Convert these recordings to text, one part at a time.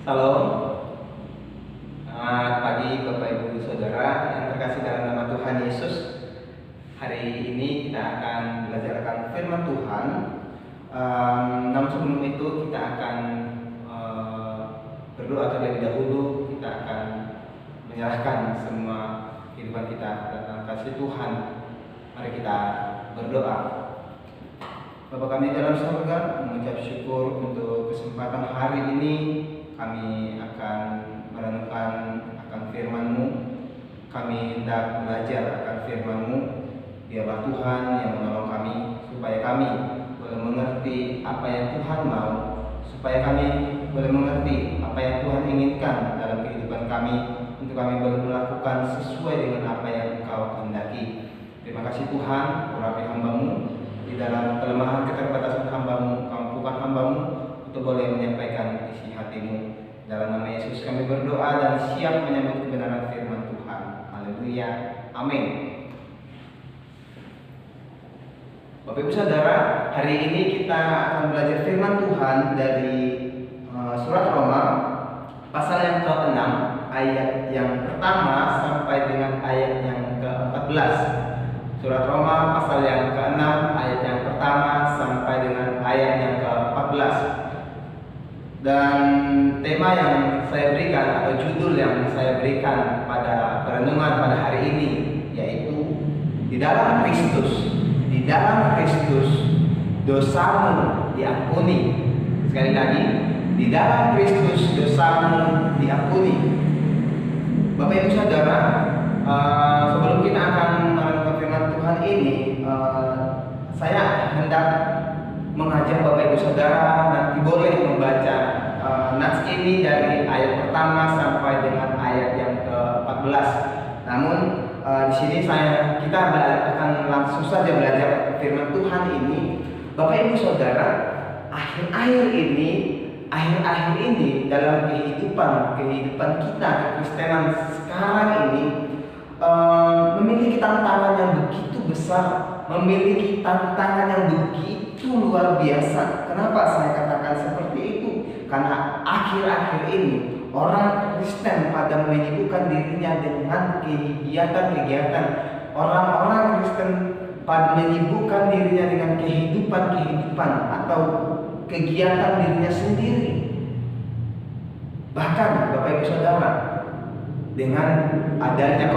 Salam, selamat pagi Bapak Ibu Saudara yang terkasih dalam nama Tuhan Yesus. Hari ini kita akan belajar akan firman Tuhan. Namun sebelum itu kita akan berdoa terlebih dahulu. Kita akan menyerahkan semua kehidupan kita dalam kasih Tuhan. Mari kita berdoa. Bapa kami dalam surga, mengucap syukur untuk kesempatan hari ini. Kami akan merenungkan akan firman-Mu. Kami hendak belajar akan firman-Mu. Biarlah Tuhan yang menolong kami, supaya kami boleh mengerti apa yang Tuhan mau, supaya kami boleh mengerti apa yang Tuhan inginkan dalam kehidupan kami, untuk kami boleh melakukan sesuai dengan apa yang Engkau kehendaki. Terima kasih Tuhan, urapi hamba-Mu. Di dalam kelemahan keterbatasan hamba-Mu, kampukan hamba-Mu, untuk boleh menyampaikan isi hati-Mu. Dalam nama Yesus kami berdoa dan siap menyambut kebenaran firman Tuhan. Haleluya. Amin. Bapak Ibu Saudara, hari ini kita akan belajar firman Tuhan dari surat Roma pasal yang ke-6, ayat yang pertama sampai dengan ayat yang ke-14. Surat Roma pasal yang ke-6, ayat yang pertama sampai dengan ayat yang ke-14. Dan tema yang saya berikan atau judul yang saya berikan pada perenungan pada hari ini yaitu di dalam Kristus dosamu diampuni. Sekali lagi, di dalam Kristus dosamu diampuni. Bapak Ibu Saudara, sebelum kita akan merenungkan firman Tuhan ini, saya hendak mengajak Bapak Ibu Saudara nanti boleh membaca nats ini dari ayat pertama sampai dengan ayat yang ke-14. Namun di sini kita akan langsung saja belajar firman Tuhan ini. Bapak Ibu Saudara, akhir-akhir ini dalam kehidupan kita Kekristenan sekarang ini memiliki tantangan yang begitu besar, memiliki tantangan yang begitu luar biasa. Kenapa saya katakan seperti itu? Karena akhir-akhir ini orang Kristen pada menyibukkan dirinya dengan kegiatan-kegiatan. Orang-orang Kristen pada menyibukkan dirinya dengan kehidupan atau kegiatan dirinya sendiri. Bahkan Bapak Ibu Saudara, dengan adanya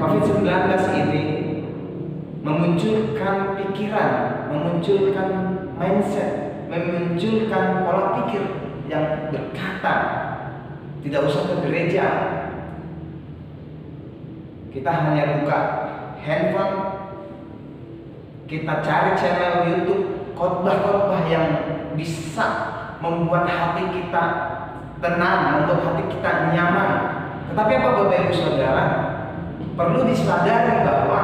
COVID-19 ini memunculkan pikiran, memunculkan mindset, memunculkan pola pikir yang berkata tidak usah ke gereja, kita hanya buka handphone, kita cari channel YouTube khotbah-khotbah yang bisa membuat hati kita tenang, membuat hati kita nyaman. Tetapi apa Bapak Ibu Saudara, perlu disadari bahwa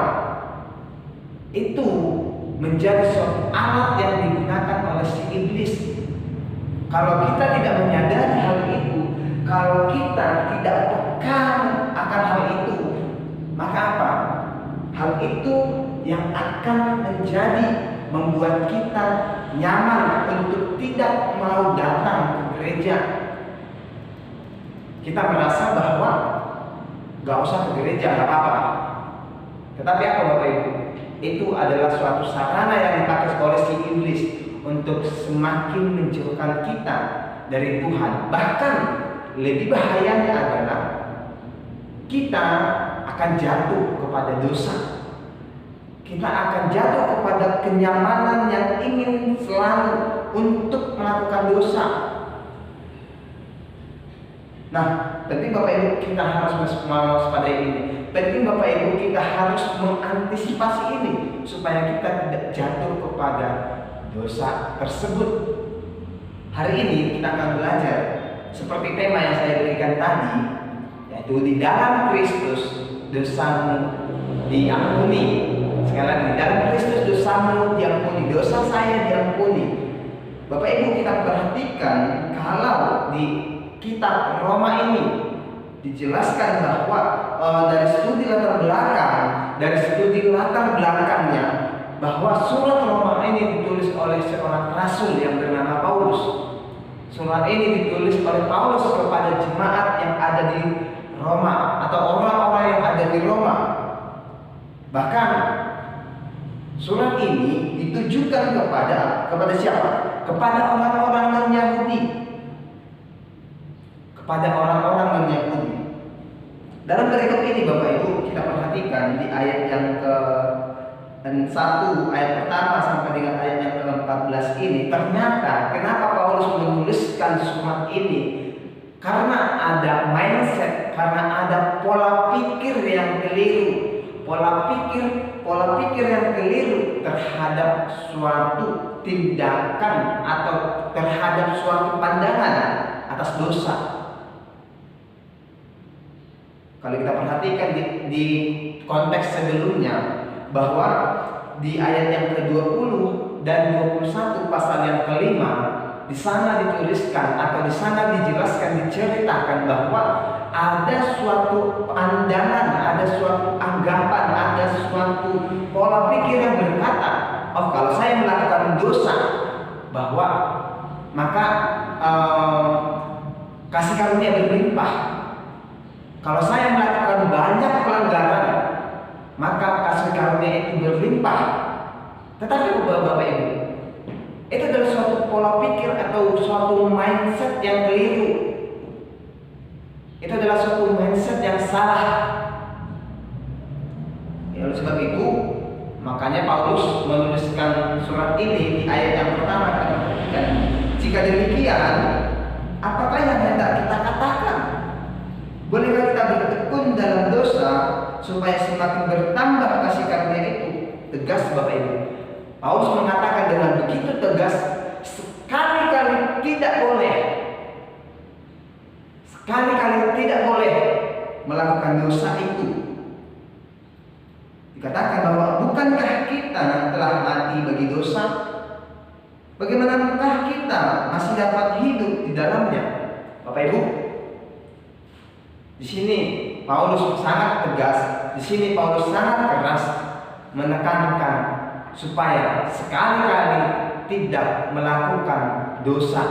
itu menjadi suatu alat yang digunakan oleh si iblis. Kalau kita tidak menyadari hal itu, kalau kita tidak peka akan hal itu, maka apa? Hal itu yang akan membuat kita nyaman untuk tidak mau datang ke gereja. Kita merasa bahwa gak usah ke gereja, gak apa-apa. Tetapi apa Bapak Ibu? Itu adalah suatu sarana yang dipakai oleh si iblis untuk semakin menjauhkan kita dari Tuhan. Bahkan lebih bahayanya adalah kita akan jatuh kepada dosa. Kita akan jatuh kepada kenyamanan yang ingin selalu untuk melakukan dosa. Nah, penting Bapak Ibu kita harus mewaspadai ini. Penting Bapak Ibu kita harus mengantisipasi ini supaya kita tidak jatuh kepada dosa tersebut. Hari ini kita akan belajar seperti tema yang saya berikan tadi, yaitu di dalam Kristus dosamu diampuni. Sekali lagi, di dalam Kristus dosamu diampuni, dosa saya diampuni. Bapak Ibu kita perhatikan kalau di kitab Roma ini dijelaskan bahwa dari studi latar belakangnya bahwa surat Roma ini ditulis oleh seorang rasul yang bernama Paulus. Surat ini ditulis oleh Paulus kepada jemaat yang ada di Roma atau orang-orang yang ada di Roma. Bahkan surat ini ditujukan kepada siapa? Kepada orang-orang non-Yahudi. Kepada orang-orang non-Yahudi. Dalam perikop ini Bapak Ibu, kita perhatikan di ayat yang ke-1 ayat pertama sampai dengan ayat yang ke-14 ini, ternyata kenapa Paulus menuliskan surat ini? Karena ada mindset, karena ada pola pikir yang keliru. Pola pikir yang keliru terhadap suatu tindakan atau terhadap suatu pandangan atas dosa. Kalau kita perhatikan di konteks sebelumnya, bahwa di ayat yang ke-20 dan 21 pasal yang ke-5, di sana dituliskan atau di sana dijelaskan, diceritakan bahwa ada suatu pandangan, ada suatu anggapan, ada suatu pola pikir yang berkata, oh kalau saya melakukan dosa, bahwa maka kasih karunia berlimpah. Kalau saya melakukan banyak pelanggaran, maka kasih karunia itu berlimpah. Tetapi Bapak Ibu, itu adalah suatu pola pikir atau suatu mindset yang keliru. Itu adalah suatu mindset yang salah. Ya, oleh sebab itu, makanya Paulus menuliskan surat ini di ayat yang pertama. Dan jika demikian, apakah yang hendak kita katakan? Bolehkah kita bertekun dalam dosa supaya semakin bertambah kasih karunia itu? Tegas Bapak Ibu. Paulus mengatakan dengan begitu tegas, sekali-kali tidak boleh. Sekali-kali tidak boleh melakukan dosa itu. Dikatakan bahwa bukankah kita telah mati bagi dosa? Bagaimanakah kita masih dapat hidup di dalamnya? Bapak Ibu, di sini Paulus sangat tegas, di sini Paulus sangat keras menekankan supaya sekali-kali tidak melakukan dosa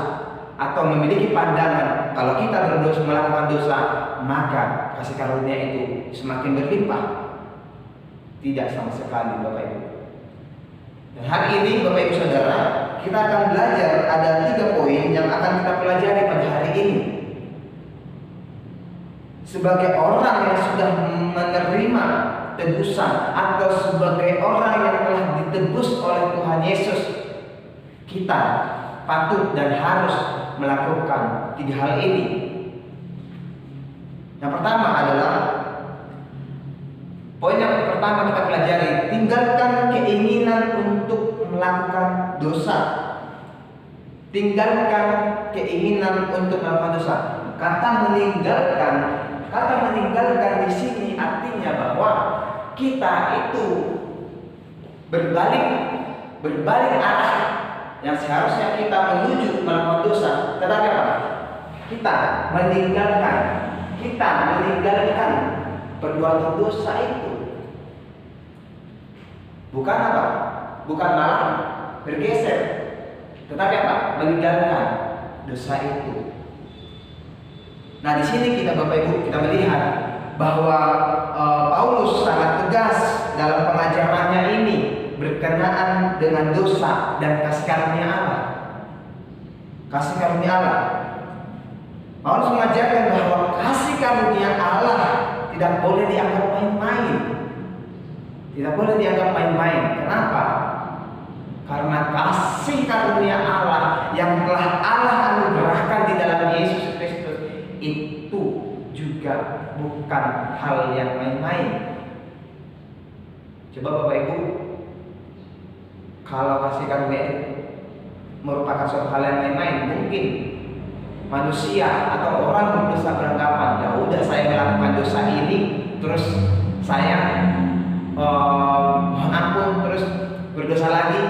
atau memiliki pandangan kalau kita berdosa melakukan dosa maka kasih karunia itu semakin berlimpah. Tidak sama sekali Bapak Ibu. Dan hari ini Bapak Ibu Saudara, kita akan belajar ada 3 poin yang akan kita pelajari pada hari ini. Sebagai orang yang sudah menerima tebusan atau sebagai orang yang telah ditebus oleh Tuhan Yesus, kita patut dan harus melakukan 3 hal ini. Yang pertama adalah poin yang pertama kita pelajari, tinggalkan keinginan untuk melakukan dosa. Tinggalkan keinginan untuk melakukan dosa. Kata meninggalkan di sini artinya bahwa kita itu berbalik arah yang seharusnya kita menuju melakukan dosa. Tetapi apa? Kita meninggalkan perbuatan dosa itu. Bukan apa? Bukan malah bergeser. Tetapi apa? Meninggalkan dosa itu. Nah, di sini kita Bapak Ibu kita melihat bahwa Paulus sangat tegas dalam pengajarannya ini berkenaan dengan dosa dan kasih karunia Allah. Kasih karunia Allah. Paulus mengajarkan bahwa kasih karunia Allah tidak boleh dianggap main-main. Tidak boleh dianggap main-main. Kenapa? Karena kasih karunia Allah yang telah Allah anugerahkan di dalam Yesus Kristus itu juga bukan hal yang main-main. Coba Bapak Ibu, kalau kasih karunia merupakan suatu hal yang main-main, mungkin manusia atau orang berdosa beranggapan, ya udah saya melakukan dosa ini, terus saya mohon ampun, terus berdosa lagi,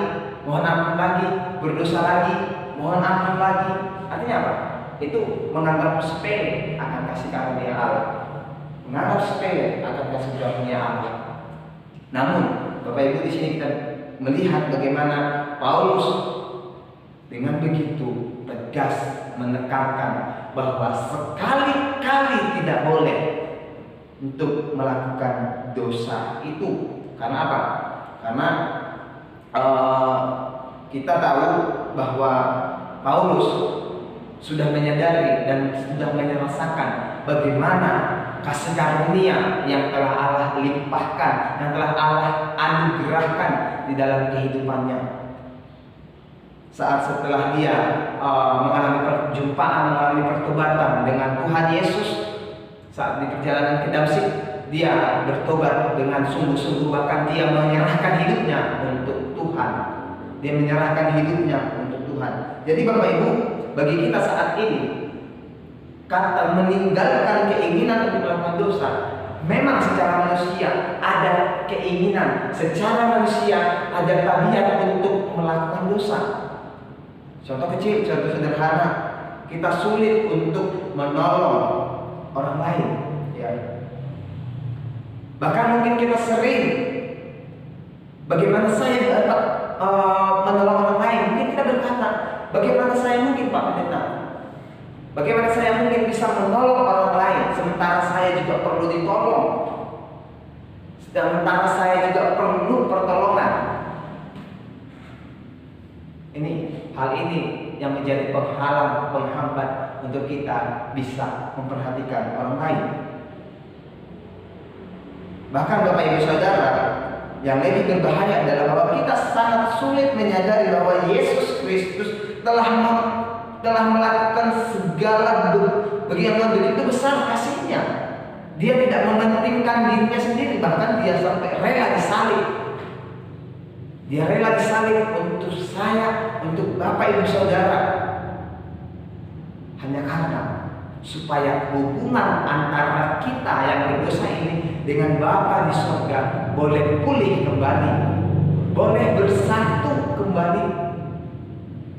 mohon ampun lagi, berdosa lagi, mohon ampun lagi. Artinya apa? Itu menganggap sepele akan kasih karunia Allah, menganggap sepele akan kasih karunia Allah. Namun Bapak Ibu, di sini kita melihat bagaimana Paulus dengan begitu tegas menekankan bahwa sekali-kali tidak boleh untuk melakukan dosa itu. Karena apa? Karena kita tahu bahwa Paulus sudah menyadari dan sudah merasakan bagaimana kasih karunia yang telah Allah limpahkan, yang telah Allah anugerahkan di dalam kehidupannya. Saat setelah dia mengalami perjumpaan, mengalami pertobatan dengan Tuhan Yesus, saat di perjalanan ke Damsyik, dia bertobat dengan sungguh-sungguh, bahkan dia menyerahkan hidupnya untuk Tuhan. Dia menyerahkan hidupnya untuk Tuhan. Jadi Bapak Ibu, bagi kita saat ini, kata meninggalkan keinginan untuk melakukan dosa, memang secara manusia ada keinginan, secara manusia ada tabiat untuk melakukan dosa. Contoh kecil, contoh sederhana, kita sulit untuk menolong orang lain, ya. Bahkan mungkin kita sering, bagaimana saya dapat menolong orang lain? Mungkin kita berkata, bagaimana saya mungkin Pak Pendeta? Bagaimana saya mungkin bisa menolong orang lain sementara saya juga perlu ditolong, sementara saya juga perlu pertolongan? Hal ini yang menjadi penghalang, penghambat untuk kita bisa memperhatikan orang lain. Bahkan Bapak Ibu Saudara, yang lebih berbahaya adalah bahwa kita sangat sulit menyadari bahwa Yesus Kristus telah melakukan segala yang begitu besar kasih-Nya. Dia tidak mementingkan dirinya sendiri, bahkan dia sampai rela disalib. Dia rela disalib untuk saya, untuk Bapak Ibu Saudara, hanya karena supaya hubungan antara kita yang berdosa ini dengan Bapa di surga boleh pulih kembali, boleh bersatu kembali.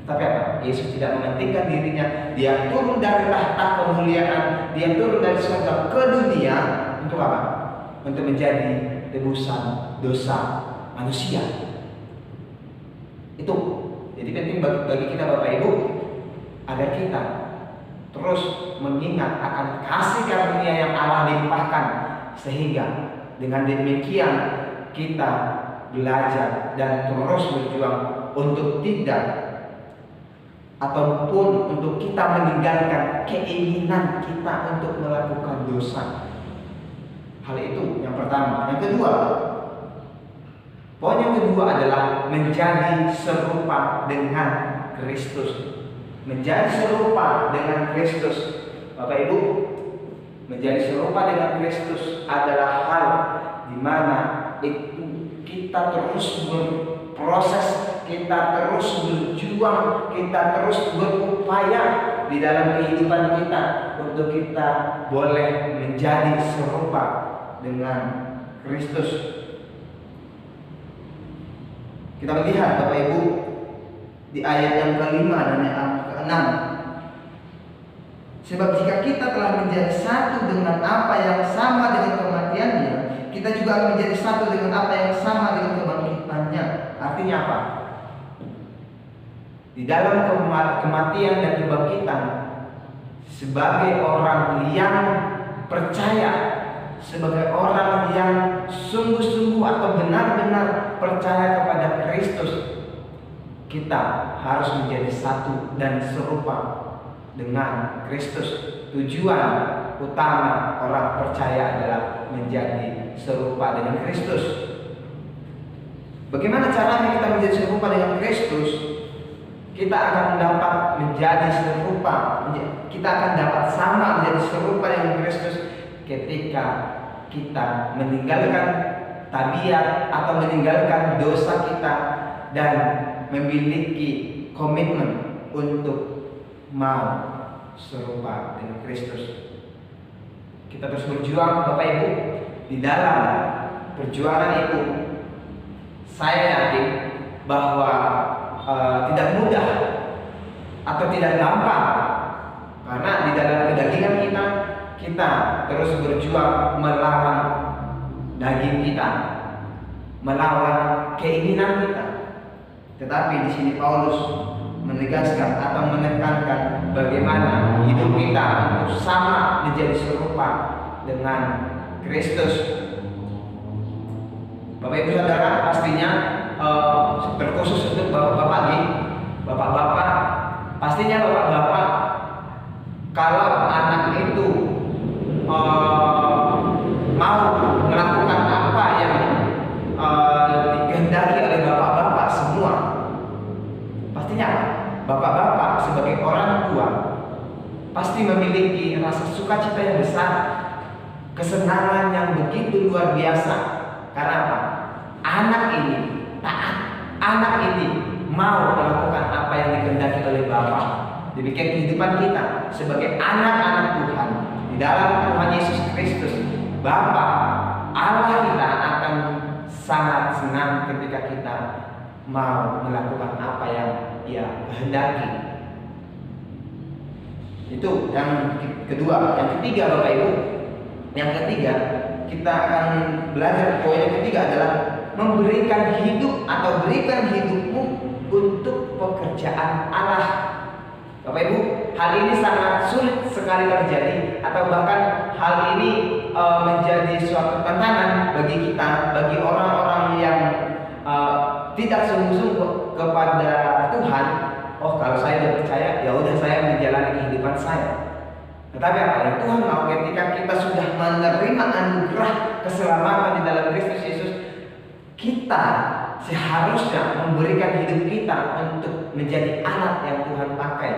Tapi apa? Yesus tidak mementingkan dirinya. Dia turun dari tahta kemuliaan, dia turun dari surga ke dunia untuk apa? Untuk menjadi tebusan dosa manusia. Itu jadi penting bagi kita Bapak Ibu, agar kita terus mengingat akan kasih karunia yang Allah limpahkan, sehingga dengan demikian kita belajar dan terus berjuang untuk tidak, ataupun untuk kita meninggalkan keinginan kita untuk melakukan dosa. Hal itu yang pertama. Yang kedua, poin yang kedua adalah menjadi serupa dengan Kristus. Menjadi serupa dengan Kristus. Bapak Ibu, menjadi serupa dengan Kristus adalah hal di mana itu kita terus berproses, kita terus berjuang, kita terus berupaya di dalam kehidupan kita untuk kita boleh menjadi serupa dengan Kristus. Kita melihat Bapak Ibu di ayat yang ke-5 dan yang ke-6. Sebab jika kita telah menjadi satu dengan apa yang sama dengan kematiannya, kita juga akan menjadi satu dengan apa yang sama dengan kebangkitannya. Artinya apa? Di dalam kematian dan kebangkitan, sebagai orang yang percaya, sebagai orang yang sungguh-sungguh atau benar-benar percaya kepada Kristus, kita harus menjadi satu dan serupa dengan Kristus. Tujuan utama orang percaya adalah menjadi serupa dengan Kristus. Bagaimana caranya kita menjadi serupa dengan Kristus? Kita akan dapat menjadi serupa, kita akan dapat sama menjadi serupa dengan Kristus ketika kita meninggalkan tabiat atau meninggalkan dosa kita dan memiliki komitmen untuk mau serupa dengan Kristus. Kita terus berjuang Bapak Ibu. Di dalam perjuangan itu, saya yakin bahwa tidak mudah atau tidak gampang, karena di dalam kedagingan kita terus berjuang melawan daging kita, melawan keinginan kita. Tetapi di sini Paulus menegaskan atau menekankan bagaimana hidup kita untuk sama menjadi serupa dengan Kristus. Bapak Ibu Saudara, pastinya berkhusus untuk bapak-bapak nih, bapak-bapak, pastinya bapak-bapak kalau anak itu mau melakukan apa yang dikehendaki oleh bapak-bapak semua, pastinya bapak-bapak sebagai orang tua pasti memiliki rasa sukacita yang besar, kesenangan yang begitu luar biasa. Karena apa? Anak ini taat, anak ini mau melakukan apa yang dikehendaki oleh Bapa. Demikian kehidupan kita sebagai anak-anak Tuhan di dalam Tuhan Yesus Kristus. Bapa Allah kita akan sangat senang ketika kita mau melakukan apa yang Dia kehendaki. Itu yang kedua. Yang ketiga, Bapak Ibu, yang ketiga kita akan belajar. Poin yang ketiga adalah memberikan hidup atau berikan hidupmu untuk pekerjaan Allah. Bapak Ibu, hal ini sangat sulit sekali terjadi, atau bahkan hal ini menjadi suatu tantangan bagi kita, bagi orang-orang yang tidak sungguh-sungguh kepada Tuhan. Oh, kalau saya sudah percaya, ya udah saya menjalani kehidupan saya. Tetapi apa yang Tuhan mau ketika kita sudah menerima anugerah keselamatan di dalam Kristus Yesus, kita seharusnya memberikan hidup kita untuk menjadi alat yang Tuhan pakai,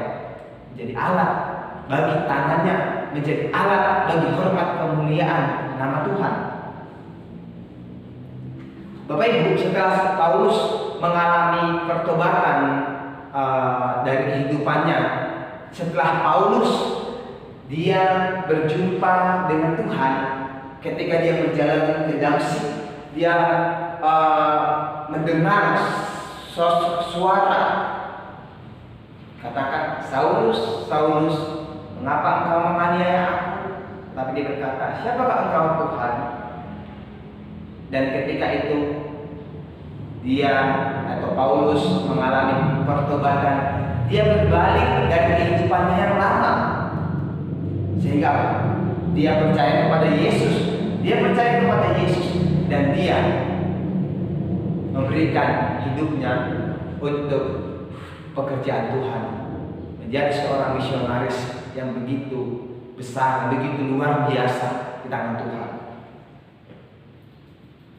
menjadi alat bagi tangannya, menjadi alat bagi hormat kemuliaan nama Tuhan. Bapak Ibu, setelah Paulus mengalami pertobatan dari kehidupannya, setelah Paulus dia berjumpa dengan Tuhan ketika dia berjalan ke Damsyik, dia mendengar suara, katakan, Saulus, Saulus, mengapa engkau menganiaya aku? Tapi dia berkata, siapakah engkau Tuhan? Dan ketika itu dia atau Paulus mengalami pertobatan, dia berbalik dari kehidupannya yang lama, sehingga dia percaya kepada Yesus. Dia percaya kepada Yesus dan dia memberikan hidupnya untuk pekerjaan Tuhan, menjadi seorang misionaris yang begitu besar, begitu luar biasa di tangan Tuhan.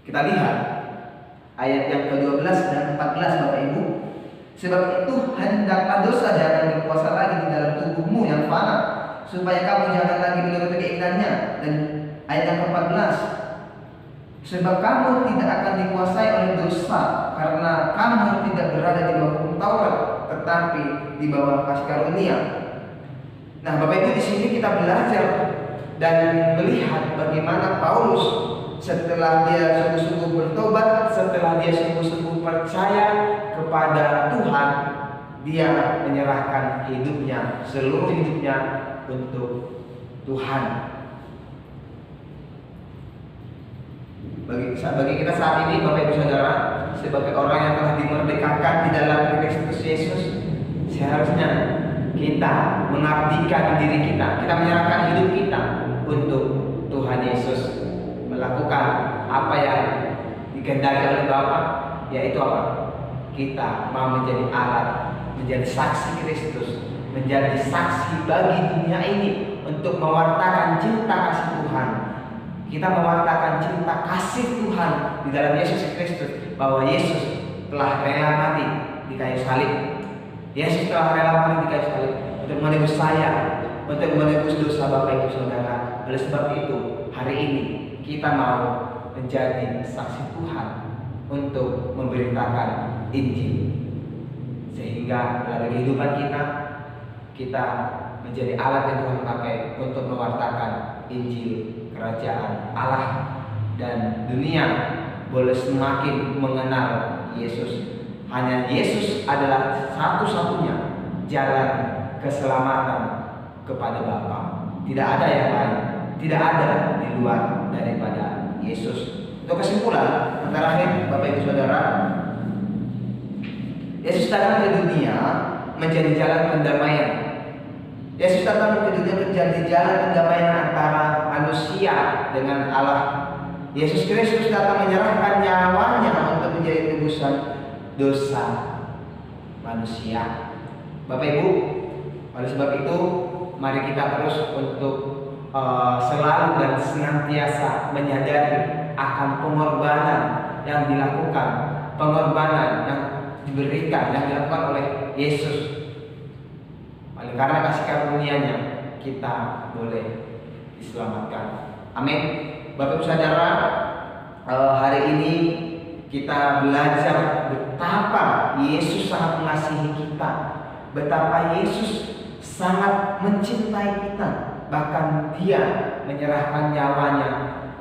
Kita lihat ayat yang ke-12 dan 14, Bapak Ibu. Sebab itu hendaklah dosa jangan berkuasa lagi di dalam tubuhmu yang fana, supaya kamu jangan lagi menuruti keinginannya. Dan ayat yang ke-14, sebab kamu tidak akan dikuasai oleh dosa, karena kamu tidak berada di bawah hukum Taurat, tetapi di bawah kasih karunia. Nah, Bapak Ibu, di sini kita belajar dan melihat bagaimana Paulus setelah dia sungguh-sungguh bertobat, setelah dia sungguh-sungguh percaya kepada Tuhan, dia menyerahkan hidupnya, seluruh hidupnya untuk Tuhan. Bagi kita saat ini, Bapak Ibu Saudara, sebagai orang yang telah dimerdekakan di dalam Kristus Yesus, seharusnya kita mengabdikan diri kita, menyerahkan hidup kita untuk Tuhan Yesus, melakukan apa yang dikehendaki oleh Bapa, yaitu apa? Kita mau menjadi alat, menjadi saksi Kristus, menjadi saksi bagi dunia ini untuk mewartakan cinta kasih Tuhan. Kita mewartakan cinta kasih Tuhan di dalam Yesus Kristus, bahwa Yesus telah rela mati di kayu salib. Yesus telah rela mati di kayu salib untuk menebus saya, untuk menebus dosa Bapak Ibu Saudara. Oleh sebab itu, hari ini kita mau menjadi saksi Tuhan untuk memberitakan Injil, sehingga dalam kehidupan kita menjadi alat yang Tuhan pakai untuk mewartakan Injil kerajaan Allah, dan dunia boleh semakin mengenal Yesus. Hanya Yesus adalah satu-satunya jalan keselamatan kepada Bapa. Tidak ada yang lain, tidak ada di luar daripada Yesus. Untuk kesimpulan, antara lain Bapak Ibu Saudara, Yesus datang ke dunia menjadi jalan pendamaian. Yesus datang ke dunia menjadi jalan pendamaian antara manusia dengan Allah. Yesus Kristus datang menyerahkan nyawanya untuk menjadi tebusan dosa manusia. Bapak Ibu, oleh sebab itu mari kita terus untuk selalu dan senantiasa menyadari akan pengorbanan yang dilakukan, pengorbanan yang diberikan, yang dilakukan oleh Yesus. Oleh karena kasih karunia-Nya kita boleh diselamatkan. Amin. Bapak Ibu Saudara, hari ini kita belajar betapa Yesus sangat mengasihi kita, betapa Yesus sangat mencintai kita, bahkan Dia menyerahkan nyawanya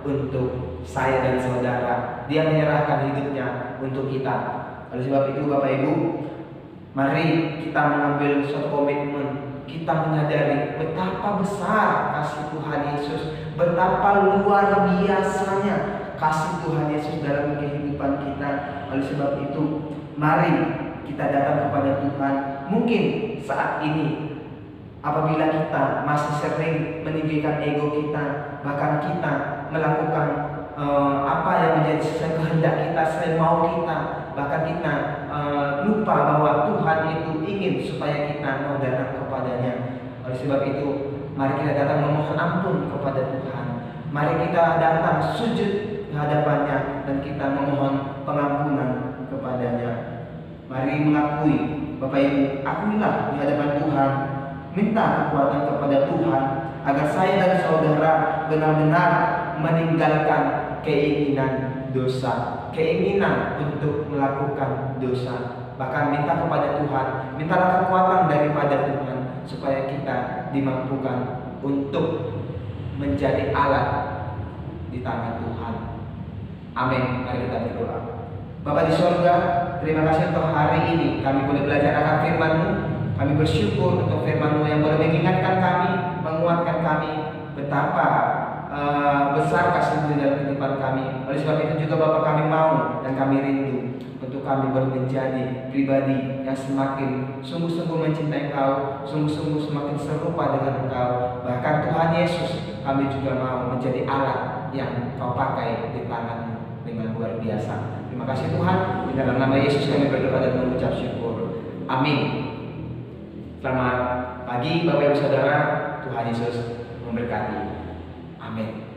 untuk saya dan saudara. Dia menyerahkan hidupnya untuk kita. Oleh sebab itu Bapak Ibu, mari kita mengambil suatu komitmen. Kita menyadari betapa besar kasih Tuhan Yesus, betapa luar biasanya kasih Tuhan Yesus dalam kehidupan kita. Oleh sebab itu, mari kita datang kepada Tuhan. Mungkin saat ini apabila kita masih sering meninggikan ego kita, bahkan kita melakukan apa yang menjadi sesuai kehendak kita, sesuai mau kita, bahkan kita lupa bahwa Tuhan itu ingin supaya kita mau datang kepadanya. Oleh sebab itu, mari kita datang memohon ampun kepada Tuhan. Mari kita datang sujud di hadapannya dan kita memohon pengampunan kepadanya. Mari mengakui, Bapak Ibu, akuilah di hadapan Tuhan, minta kekuatan kepada Tuhan agar saya dan saudara benar-benar meninggalkan keinginan dosa, keinginan untuk melakukan dosa. Bahkan minta kepada Tuhan, mintalah kekuatan daripada Tuhan supaya kita dimampukan untuk menjadi alat di tangan Tuhan. Amin. Mari kita berdoa. Bapa di sorga, terima kasih untuk hari ini kami boleh belajar akan firman-Mu. Kami bersyukur untuk firman-Mu yang boleh mengingatkan kami, menguatkan kami betapa besar kasih-Mu dalam kehidupan kami. Oleh sebab itu juga Bapa, kami mau dan kami rindu untuk kami boleh menjadi pribadi yang semakin sungguh-sungguh mencintai Engkau, sungguh-sungguh semakin serupa dengan Engkau. Bahkan Tuhan Yesus, kami juga mau menjadi alat yang Kau pakai di tangan-Mu dengan luar biasa. Terima kasih Tuhan, di dalam nama Yesus kami berdoa dan mengucap syukur. Amin. Selamat pagi Bapak Ibu Saudara, Tuhan Yesus memberkati. Amin.